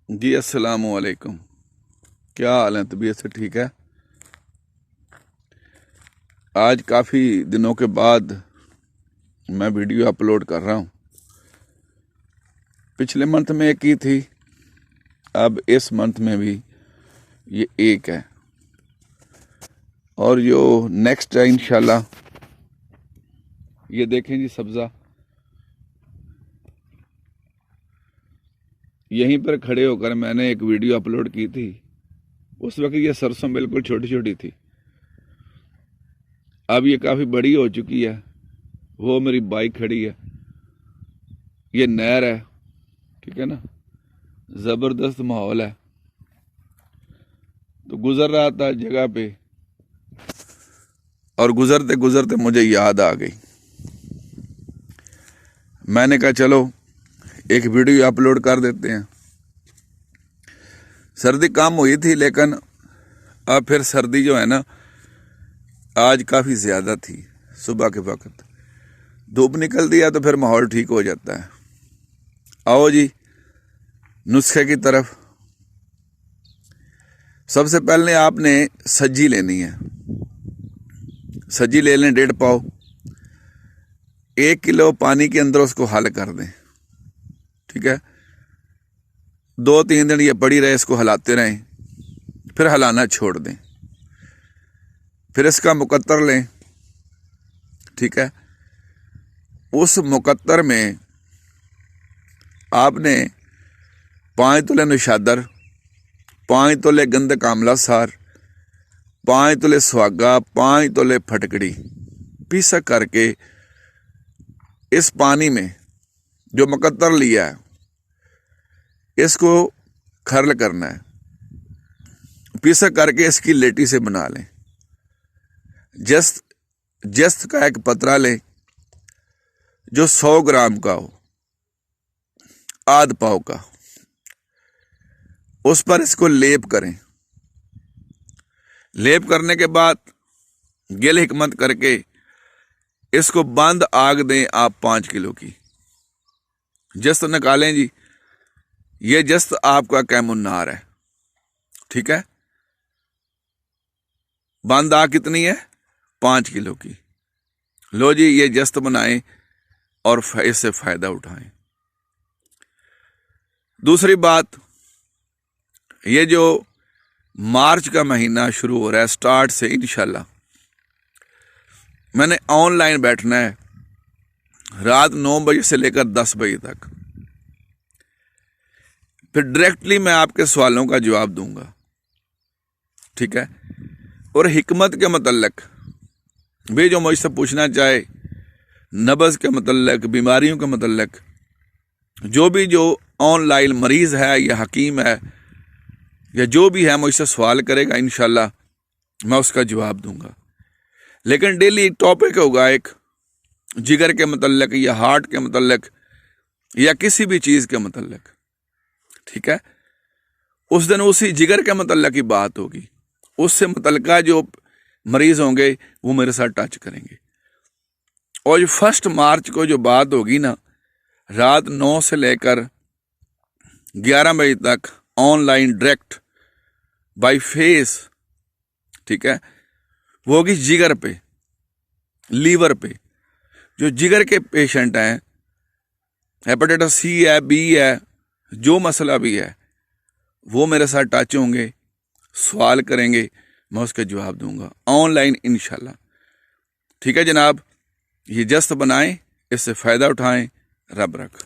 जी अस्सलामु अलैकुम। क्या हाल है? तबीयत से ठीक है? आज काफ़ी दिनों के बाद मैं वीडियो अपलोड कर रहा हूँ। पिछले मंथ में एक ही थी, अब इस मंथ में भी ये एक है और जो नेक्स्ट है इंशाल्लाह। ये देखें जी, सब्ज़ा यहीं पर खड़े होकर मैंने एक वीडियो अपलोड की थी। उस वक्त ये सरसों बिल्कुल छोटी छोटी थी, अब ये काफ़ी बड़ी हो चुकी है। वो मेरी बाइक खड़ी है, ये नहर है, ठीक है ना, ज़बरदस्त माहौल है। तो गुजर रहा था जगह पे और गुजरते गुजरते मुझे याद आ गई। मैंने कहा चलो एक वीडियो अपलोड कर देते हैं। सर्दी कम हुई थी, लेकिन अब फिर सर्दी जो है ना, आज काफ़ी ज़्यादा थी। सुबह के वक्त धूप निकल दिया तो फिर माहौल ठीक हो जाता है। आओ जी नुस्खे की तरफ। सबसे पहले आपने सज्जी लेनी है। सज्जी ले लें 1.5 पाव। 1 किलो पानी के अंदर उसको हल कर दें, ठीक है। 2-3 दिन ये पड़ी रहे, इसको हिलाते रहें, फिर हिलाना छोड़ दें। फिर इसका मुकत्तर लें, ठीक है। उस मुकत्तर में आपने 5 तोले नौशादर, 5 तोले गंधक आमला सार, 5 तोले सुहागा, 5 तोले फटकड़ी पीसा करके इस पानी में जो मुकत्तर लिया है इसको खरल करना है। पीसा करके इसकी लेटी से बना लें। जस्त का एक पतरा लें जो 100 ग्राम का हो, आध पाव का। उस पर इसको लेप करें। लेप करने के बाद गिल हिकमत करके इसको बंद आग दें आप 5 किलो की। जस्त निकालें जी। ये जस्त आपका कैमुन्नार है, ठीक है। बंद आग कितनी है? 5 किलो की। लो जी, ये जस्त बनाएं और इससे फायदा उठाएं। दूसरी बात, ये जो मार्च का महीना शुरू हो रहा है, स्टार्ट से इंशाल्लाह मैंने ऑनलाइन बैठना है रात 9 बजे से लेकर 10 बजे तक। फिर डायरेक्टली मैं आपके सवालों का जवाब दूंगा, ठीक है। और हिकमत के मतलब भी जो मुझसे पूछना चाहे, नब्ज़ के मतलब, बीमारियों के मतलब, जो ऑनलाइन मरीज़ है या हकीम है या जो भी है मुझसे सवाल करेगा, इंशाल्लाह मैं उसका जवाब दूंगा। लेकिन डेली टॉपिक होगा एक जिगर के मतलब या हार्ट के मतलब या किसी भी चीज़ के मतलब, ठीक है। उस दिन उसी जिगर के मतलब की बात होगी। उससे मुतल्लिका जो मरीज़ होंगे वो मेरे साथ टच करेंगे। और जो 1 मार्च को जो बात होगी ना, रात 9 से लेकर 11 बजे तक ऑनलाइन डायरेक्ट बाय फेस, ठीक है, वो होगी जिगर पे, लीवर पे। जो जिगर के पेशेंट हैं, हेपेटाइटिस सी है, बी है, जो मसला भी है, वो मेरे साथ टच होंगे, सवाल करेंगे, मैं उसका जवाब दूंगा ऑनलाइन इंशाल्लाह, ठीक है जनाब। ये जस्त बनाएं, इससे फ़ायदा उठाएं। रब रख।